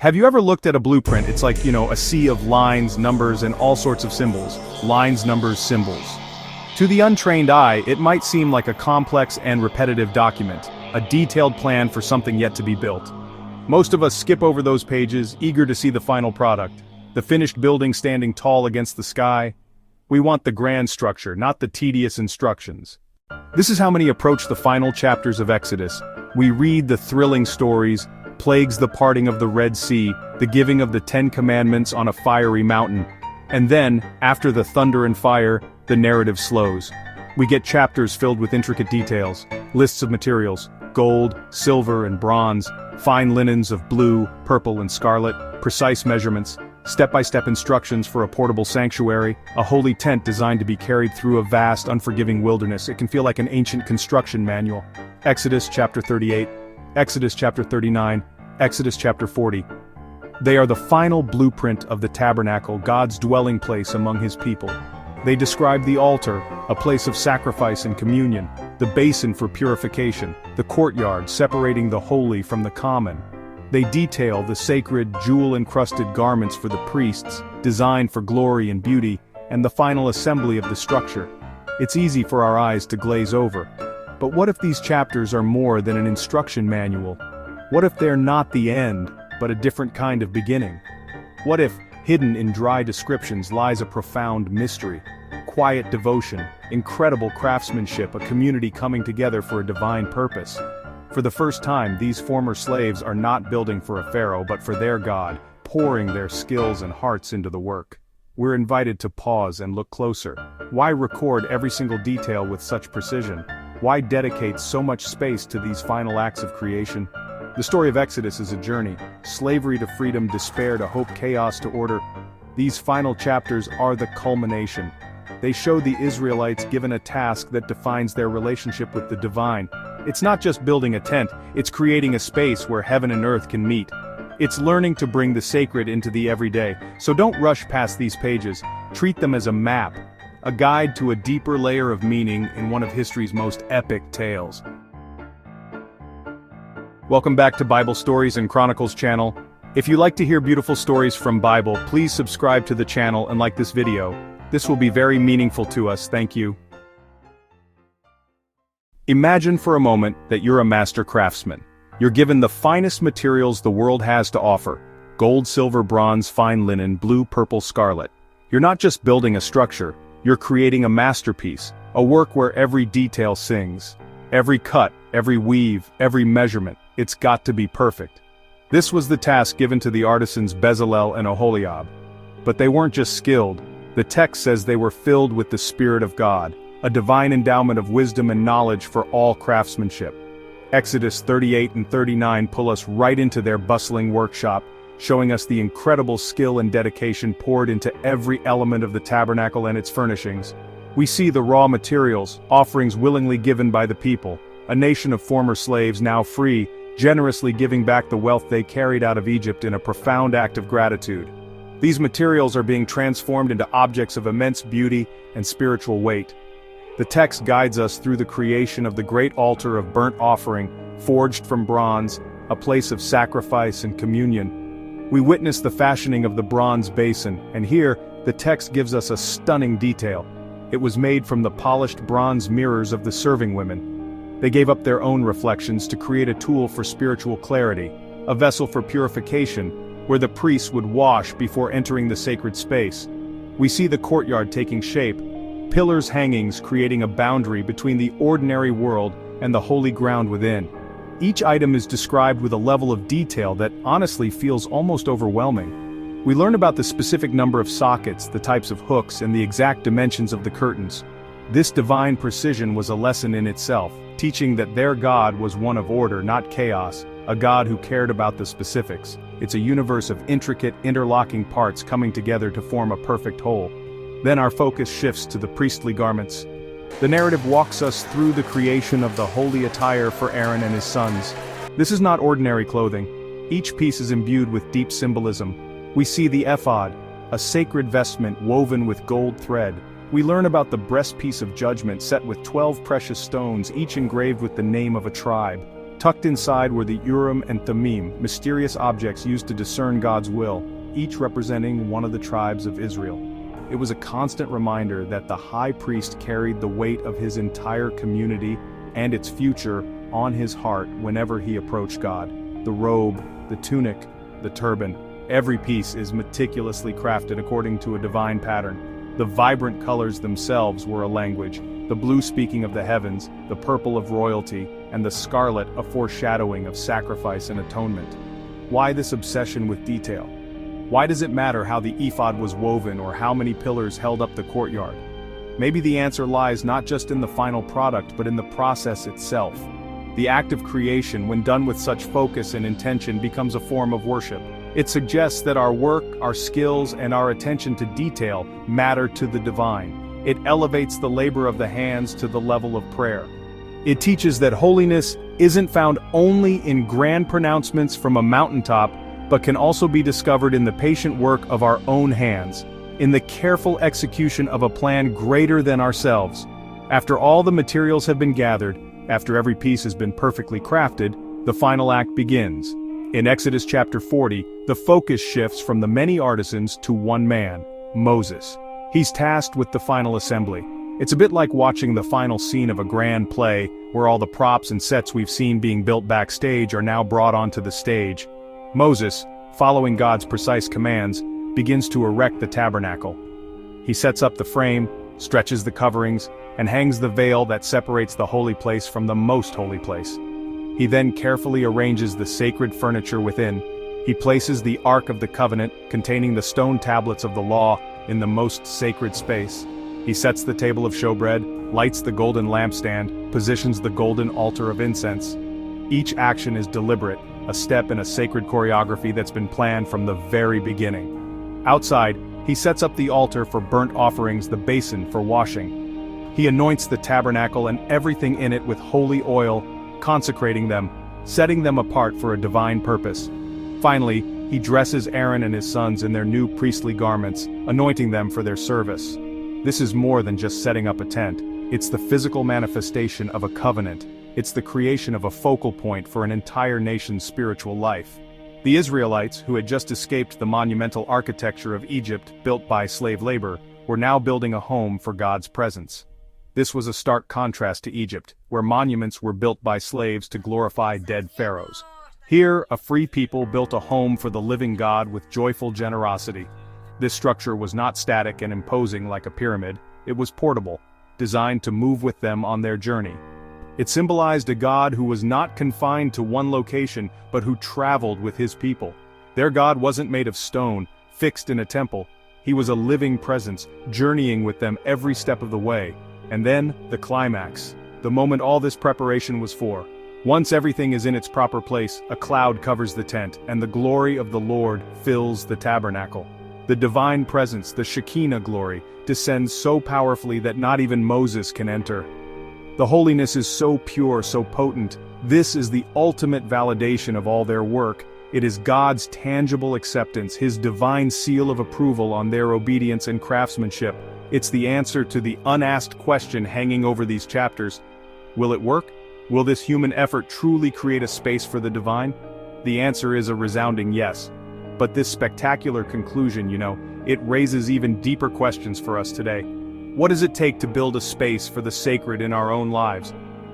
Have you ever looked at a blueprint? It's like, a sea of lines, numbers, and all sorts of symbols. Lines, numbers, symbols. To the untrained eye, it might seem like a complex and repetitive document, a detailed plan for something yet to be built. Most of us skip over those pages, eager to see the final product, the finished building standing tall against the sky. We want the grand structure, not the tedious instructions. This is how many approach the final chapters of Exodus. We read the thrilling stories, plagues, the parting of the Red Sea, the giving of the 10 Commandments on a fiery mountain. And then, after the thunder and fire, the narrative slows. We get chapters filled with intricate details, lists of materials, gold, silver, and bronze, fine linens of blue, purple, and scarlet, precise measurements, step-by-step instructions for a portable sanctuary, a holy tent designed to be carried through a vast, unforgiving wilderness. It can feel like an ancient construction manual. Exodus chapter 38, Exodus chapter 39, Exodus chapter 40. They are the final blueprint of the tabernacle, God's dwelling place among his people. They describe the altar, a place of sacrifice and communion, the basin for purification, the courtyard separating the holy from the common. They detail the sacred, jewel-encrusted garments for the priests, designed for glory and beauty, and the final assembly of the structure. It's easy for our eyes to glaze over. But what if these chapters are more than an instruction manual? What if they're not the end, but a different kind of beginning? What if, hidden in dry descriptions, lies a profound mystery? Quiet devotion, incredible craftsmanship, a community coming together for a divine purpose. For the first time, these former slaves are not building for a pharaoh but for their God, pouring their skills and hearts into the work. We're invited to pause and look closer. Why record every single detail with such precision? Why dedicate so much space to these final acts of creation? The story of Exodus is a journey, slavery to freedom, despair to hope, chaos to order. These final chapters are the culmination. They show the Israelites given a task that defines their relationship with the divine. It's not just building a tent, it's creating a space where heaven and earth can meet. It's learning to bring the sacred into the everyday. So don't rush past these pages. Treat them as a map, a guide to a deeper layer of meaning in one of history's most epic tales. Welcome back to Bible Stories and Chronicles channel. If you like to hear beautiful stories from Bible, please subscribe to the channel and like this video. This will be very meaningful to us, thank you. Imagine for a moment that you're a master craftsman. You're given the finest materials the world has to offer. Gold, silver, bronze, fine linen, blue, purple, scarlet. You're not just building a structure, you're creating a masterpiece, a work where every detail sings. Every cut, every weave, every measurement, it's got to be perfect. This was the task given to the artisans Bezalel and Oholiab. But they weren't just skilled. The text says they were filled with the Spirit of God, a divine endowment of wisdom and knowledge for all craftsmanship. Exodus 38 and 39 pull us right into their bustling workshop, showing us the incredible skill and dedication poured into every element of the tabernacle and its furnishings. We see the raw materials, offerings willingly given by the people, a nation of former slaves now free, generously giving back the wealth they carried out of Egypt in a profound act of gratitude. These materials are being transformed into objects of immense beauty and spiritual weight. The text guides us through the creation of the great altar of burnt offering, forged from bronze, a place of sacrifice and communion. We witness the fashioning of the bronze basin, and here, the text gives us a stunning detail. It was made from the polished bronze mirrors of the serving women. They gave up their own reflections to create a tool for spiritual clarity, a vessel for purification, where the priests would wash before entering the sacred space. We see the courtyard taking shape, pillars hangings creating a boundary between the ordinary world and the holy ground within. Each item is described with a level of detail that honestly feels almost overwhelming. We learn about the specific number of sockets, the types of hooks, and the exact dimensions of the curtains. This divine precision was a lesson in itself, teaching that their God was one of order, not chaos, a God who cared about the specifics. It's a universe of intricate, interlocking parts coming together to form a perfect whole. Then our focus shifts to the priestly garments. The narrative walks us through the creation of the holy attire for Aaron and his sons. This is not ordinary clothing. Each piece is imbued with deep symbolism. We see the ephod, a sacred vestment woven with gold thread. We learn about the breastpiece of judgment set with 12 precious stones, each engraved with the name of a tribe. Tucked inside were the Urim and Thummim, mysterious objects used to discern God's will, each representing one of the tribes of Israel. It was a constant reminder that the high priest carried the weight of his entire community and its future on his heart whenever he approached God. The robe, the tunic, the turban, every piece is meticulously crafted according to a divine pattern. The vibrant colors themselves were a language, the blue speaking of the heavens, the purple of royalty, and the scarlet a foreshadowing of sacrifice and atonement. Why this obsession with detail? Why does it matter how the ephod was woven or how many pillars held up the courtyard? Maybe the answer lies not just in the final product but in the process itself. The act of creation, when done with such focus and intention, becomes a form of worship. It suggests that our work, our skills, and our attention to detail matter to the divine. It elevates the labor of the hands to the level of prayer. It teaches that holiness isn't found only in grand pronouncements from a mountaintop, but can also be discovered in the patient work of our own hands, in the careful execution of a plan greater than ourselves. After all the materials have been gathered, after every piece has been perfectly crafted, the final act begins. In Exodus chapter 40, the focus shifts from the many artisans to one man, Moses. He's tasked with the final assembly. It's a bit like watching the final scene of a grand play, where all the props and sets we've seen being built backstage are now brought onto the stage. Moses, following God's precise commands, begins to erect the tabernacle. He sets up the frame, stretches the coverings, and hangs the veil that separates the holy place from the most holy place. He then carefully arranges the sacred furniture within. He places the Ark of the Covenant, containing the stone tablets of the law, in the most sacred space. He sets the table of showbread, lights the golden lampstand, positions the golden altar of incense. Each action is deliberate, a step in a sacred choreography that's been planned from the very beginning. Outside, he sets up the altar for burnt offerings, the basin for washing. He anoints the tabernacle and everything in it with holy oil, consecrating them, setting them apart for a divine purpose. Finally, he dresses Aaron and his sons in their new priestly garments, anointing them for their service. This is more than just setting up a tent. It's the physical manifestation of a covenant. It's the creation of a focal point for an entire nation's spiritual life. The Israelites, who had just escaped the monumental architecture of Egypt built by slave labor, were now building a home for God's presence. This was a stark contrast to Egypt, where monuments were built by slaves to glorify dead pharaohs. Here, a free people built a home for the living God with joyful generosity. This structure was not static and imposing like a pyramid, it was portable, designed to move with them on their journey. It symbolized a God who was not confined to one location, but who traveled with his people. Their God wasn't made of stone, fixed in a temple. He was a living presence, journeying with them every step of the way. And then, the climax, the moment all this preparation was for. Once everything is in its proper place, a cloud covers the tent, and the glory of the Lord fills the tabernacle. The divine presence, the Shekinah glory, descends so powerfully that not even Moses can enter. The holiness is so pure, so potent. This is the ultimate validation of all their work. It is God's tangible acceptance, his divine seal of approval on their obedience and craftsmanship. It's the answer to the unasked question hanging over these chapters. Will it work? Will this human effort truly create a space for the divine? The answer is a resounding yes. But this spectacular conclusion, it raises even deeper questions for us today. What does it take to build a space for the sacred in our own lives?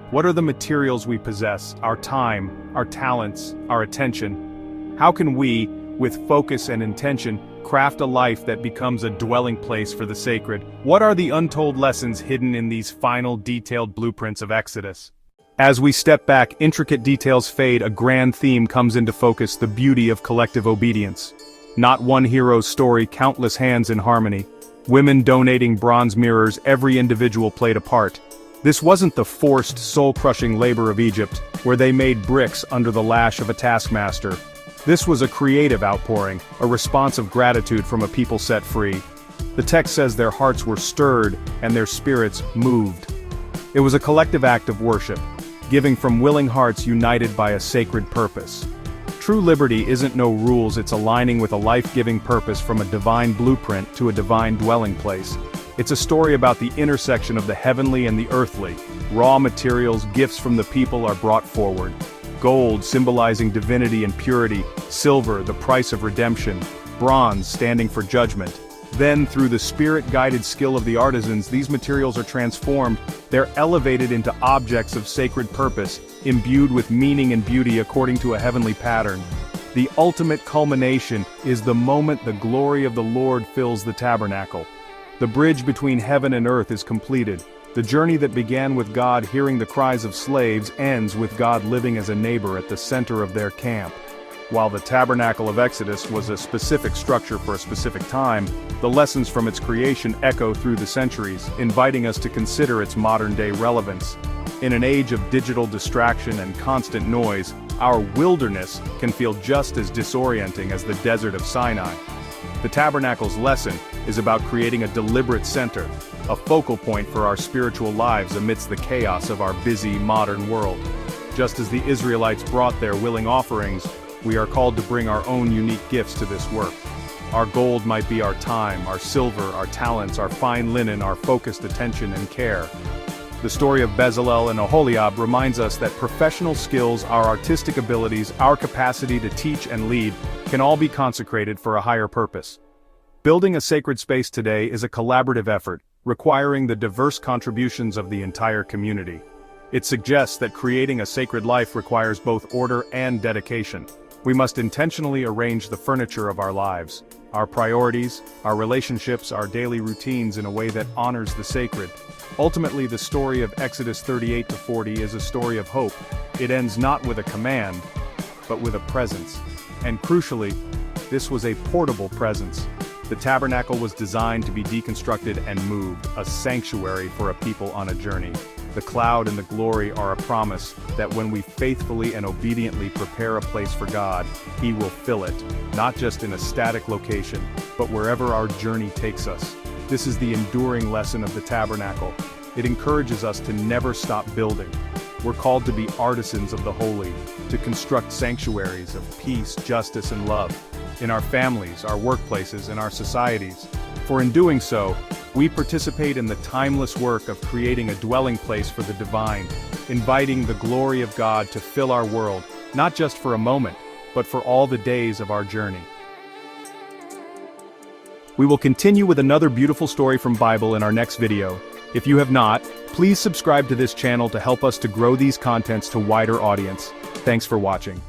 What are the materials we possess, our time, our talents, our attention? How can we, with focus and intention, craft a life that becomes a dwelling place for the sacred? What are the untold lessons hidden in these final detailed blueprints of Exodus? As we step back, intricate details fade, a grand theme comes into focus: the beauty of collective obedience. Not one hero's story, countless hands in harmony. Women donating bronze mirrors, every individual played a part. This wasn't the forced, soul-crushing labor of Egypt, where they made bricks under the lash of a taskmaster. This was a creative outpouring, a response of gratitude from a people set free. The text says their hearts were stirred and their spirits moved. It was a collective act of worship, giving from willing hearts united by a sacred purpose. True liberty isn't no rules, it's aligning with a life-giving purpose from a divine blueprint to a divine dwelling place. It's a story about the intersection of the heavenly and the earthly. Raw materials, gifts from the people are brought forward. gold symbolizing divinity and purity, silver the price of redemption, bronze standing for judgment. Then, through the spirit-guided skill of the artisans, these materials are transformed, they're elevated into objects of sacred purpose, imbued with meaning and beauty according to a heavenly pattern. The ultimate culmination is the moment the glory of the Lord fills the tabernacle. The bridge between heaven and earth is completed. The journey that began with God hearing the cries of slaves ends with God living as a neighbor at the center of their camp. While the Tabernacle of Exodus was a specific structure for a specific time, the lessons from its creation echo through the centuries, inviting us to consider its modern-day relevance. In an age of digital distraction and constant noise, our wilderness can feel just as disorienting as the desert of Sinai. The Tabernacle's lesson is about creating a deliberate center, a focal point for our spiritual lives amidst the chaos of our busy, modern world. Just as the Israelites brought their willing offerings, we are called to bring our own unique gifts to this work. Our gold might be our time, our silver, our talents, our fine linen, our focused attention and care. The story of Bezalel and Oholiab reminds us that professional skills, our artistic abilities, our capacity to teach and lead, can all be consecrated for a higher purpose. Building a sacred space today is a collaborative effort, requiring the diverse contributions of the entire community. It suggests that creating a sacred life requires both order and dedication. We must intentionally arrange the furniture of our lives, our priorities, our relationships, our daily routines in a way that honors the sacred. Ultimately, the story of Exodus 38-40 is a story of hope. It ends not with a command, but with a presence. And crucially, this was a portable presence. The tabernacle was designed to be deconstructed and moved, a sanctuary for a people on a journey. The cloud and the glory are a promise that when we faithfully and obediently prepare a place for God, He will fill it, not just in a static location, but wherever our journey takes us. This is the enduring lesson of the tabernacle. It encourages us to never stop building. We're called to be artisans of the holy, to construct sanctuaries of peace, justice, and love, in our families, our workplaces, and our societies. For in doing so, we participate in the timeless work of creating a dwelling place for the divine, inviting the glory of God to fill our world, not just for a moment, but for all the days of our journey. We will continue with another beautiful story from Bible in our next video. If you have not, please subscribe to this channel to help us to grow these contents to wider audience. Thanks for watching.